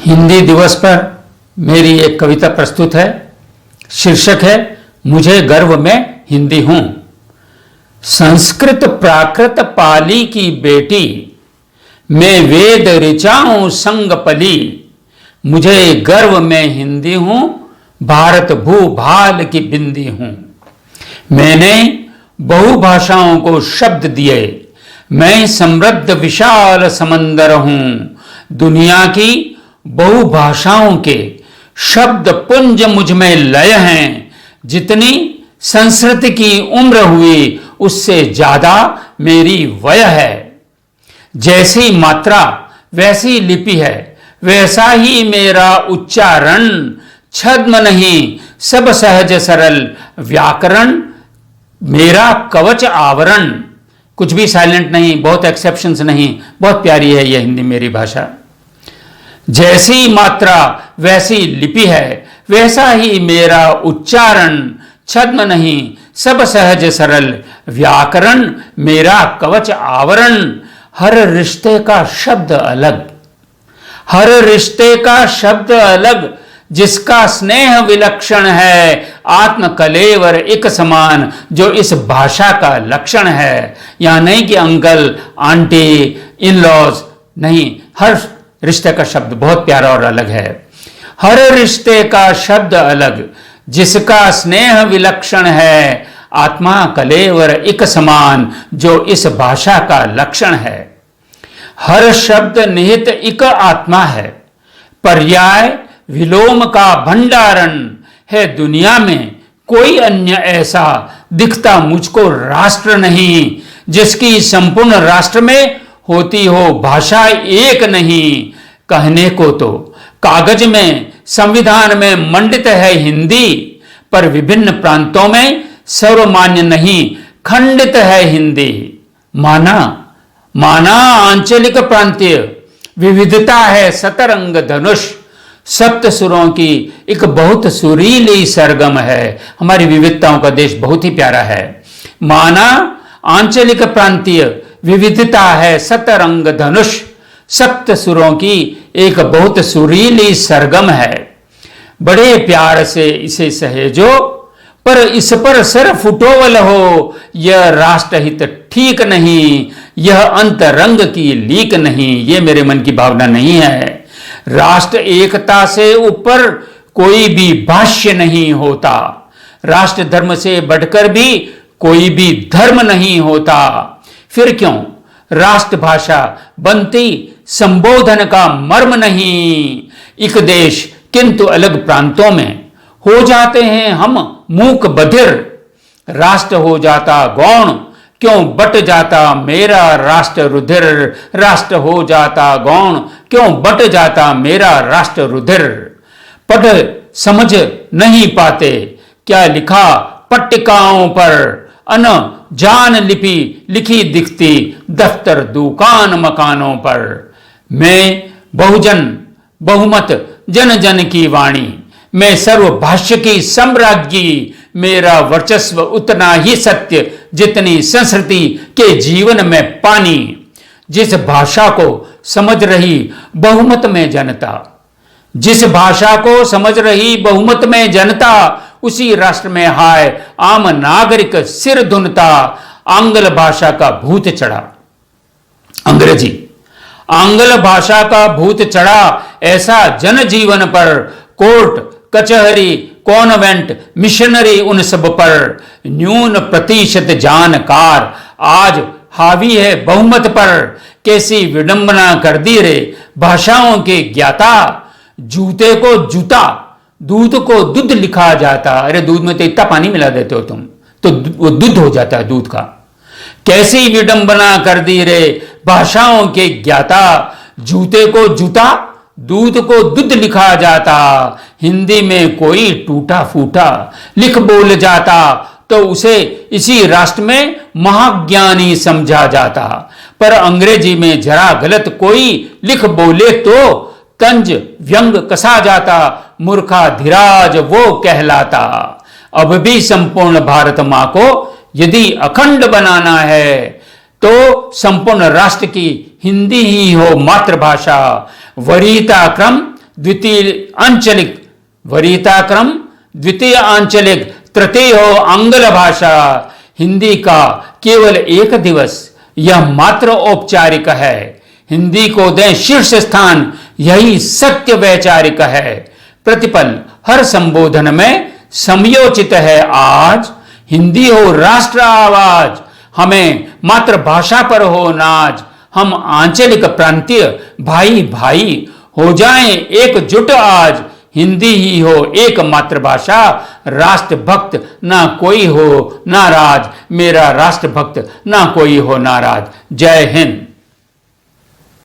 हिंदी दिवस पर मेरी एक कविता प्रस्तुत है। शीर्षक है मुझे गर्व मैं हिंदी हूं। संस्कृत प्राकृत पाली की बेटी, मैं वेद ऋचाऊं संग पली। मुझे गर्व मैं हिंदी हूं, भारत भूभाल की बिंदी हूं। मैंने बहुभाषाओं को शब्द दिए, मैं समृद्ध विशाल समंदर हूं। दुनिया की बहुभाषाओं के शब्द पुंज मुझ में लय हैं। जितनी संस्कृति की उम्र हुई उससे ज्यादा मेरी वय है। जैसी मात्रा वैसी लिपि है, वैसा ही मेरा उच्चारण। छद्म नहीं सब सहज सरल, व्याकरण मेरा कवच आवरण। कुछ भी साइलेंट नहीं, बहुत एक्सेप्शंस नहीं, बहुत प्यारी है यह हिंदी मेरी भाषा। जैसी मात्रा वैसी लिपि है, वैसा ही मेरा उच्चारण। छद्म नहीं सब सहज सरल, व्याकरण मेरा कवच आवरण। हर रिश्ते का शब्द अलग, हर रिश्ते का शब्द अलग। जिसका स्नेह विलक्षण है, आत्म कलेवर एक समान, जो इस भाषा का लक्षण है। यहां नहीं कि अंकल आंटी इन लॉज, नहीं, हर रिश्ते का शब्द बहुत प्यारा और अलग है। हर रिश्ते का शब्द अलग, जिसका स्नेह विलक्षण है, आत्मा कलेवर एक समान, जो इस भाषा का लक्षण है। हर शब्द निहित एक आत्मा है, पर्याय विलोम का भंडारण है। दुनिया में कोई अन्य ऐसा दिखता मुझको राष्ट्र नहीं, जिसकी संपूर्ण राष्ट्र में होती हो भाषा एक नहीं। कहने को तो कागज में संविधान में मंडित है हिंदी, पर विभिन्न प्रांतों में सर्वमान्य नहीं, खंडित है हिंदी। माना आंचलिक प्रांतीय विविधता है सतरंग धनुष। सप्त सुरों की एक बहुत सुरीली सरगम है। हमारी विविधताओं का देश बहुत ही प्यारा है। माना आंचलिक प्रांतीय विविधता है सतरंग धनुष। सप्त सुरों की एक बहुत सुरीली सरगम है। बड़े प्यार से इसे सहेजो, पर इस पर सिर फुटोवल हो। यह राष्ट्रहित ठीक नहीं, यह अंतरंग की लीक नहीं। ये मेरे मन की भावना नहीं है। राष्ट्र एकता से ऊपर कोई भी भाष्य नहीं होता। राष्ट्र धर्म से बढ़कर भी कोई भी धर्म नहीं होता। फिर क्यों राष्ट्रभाषा बनती संबोधन का मर्म नहीं। एक देश किंतु अलग प्रांतों में हो जाते हैं हम मूक बधिर। राष्ट्र हो जाता गौण, क्यों बट जाता मेरा राष्ट्र रुधिर। राष्ट्र हो जाता गौण, क्यों बट जाता मेरा राष्ट्र रुधिर। पढ़ समझ नहीं पाते क्या लिखा पट्टिकाओं पर। अन जान लिपि लिखी दिखती दफ्तर दुकान मकानों पर। मैं बहुजन बहुमत जन जन की वाणी, मैं सर्वभाष्य की सम्राज्ञी। मेरा वर्चस्व उतना ही सत्य जितनी संस्कृति के जीवन में पानी। जिस भाषा को समझ रही बहुमत में जनता, जिस भाषा को समझ रही बहुमत में जनता, उसी राष्ट्र में हाय आम नागरिक सिर धुनता। आंग्ल भाषा का भूत चढ़ा, अंग्रेजी आंग्ल भाषा का भूत चढ़ा ऐसा जनजीवन पर। कोर्ट कचहरी कॉन्वेंट मिशनरी उन सब पर। न्यून प्रतिशत जानकार आज हावी है बहुमत पर। कैसी विडंबना कर दी रे भाषाओं के ज्ञाता। जूते को जूता दूध को दूध लिखा जाता। अरे दूध में तो इतना पानी मिला देते हो तुम, तो वो दूध हो जाता है दूध का। कैसी विडंबना कर दी रे भाषाओं के ज्ञाता। जूते को जूता दूध को दूध लिखा जाता। हिंदी में कोई टूटा फूटा लिख बोल जाता तो उसे इसी राष्ट्र में महाज्ञानी समझा जाता। पर अंग्रेजी में जरा गलत कोई लिख बोले तो तंज व्यंग कसा जाता। मूर्खा धीराज वो कहलाता। अब भी संपूर्ण भारत मां को यदि अखंड बनाना है तो संपूर्ण राष्ट्र की हिंदी ही हो मातृभाषा। वरीयता क्रम द्वितीय आंचलिक वरीयता क्रम, द्वितीय आंचलिक तृतीय आंग्ल भाषा। हिंदी का केवल एक दिवस, यह मात्र औपचारिक है। हिंदी को दें शीर्ष स्थान, यही सत्य वैचारिक है। प्रतिपल हर संबोधन में समयोचित है आज, हिंदी हो राष्ट्र आवाज, हमें मातृभाषा पर हो नाज। हम आंचलिक प्रांतीय भाई भाई हो जाएं एकजुट आज, हिंदी ही हो एक मातृभाषा, राष्ट्रभक्त ना कोई हो नाराज, मेरा राष्ट्रभक्त ना कोई हो नाराज। जय हिंद।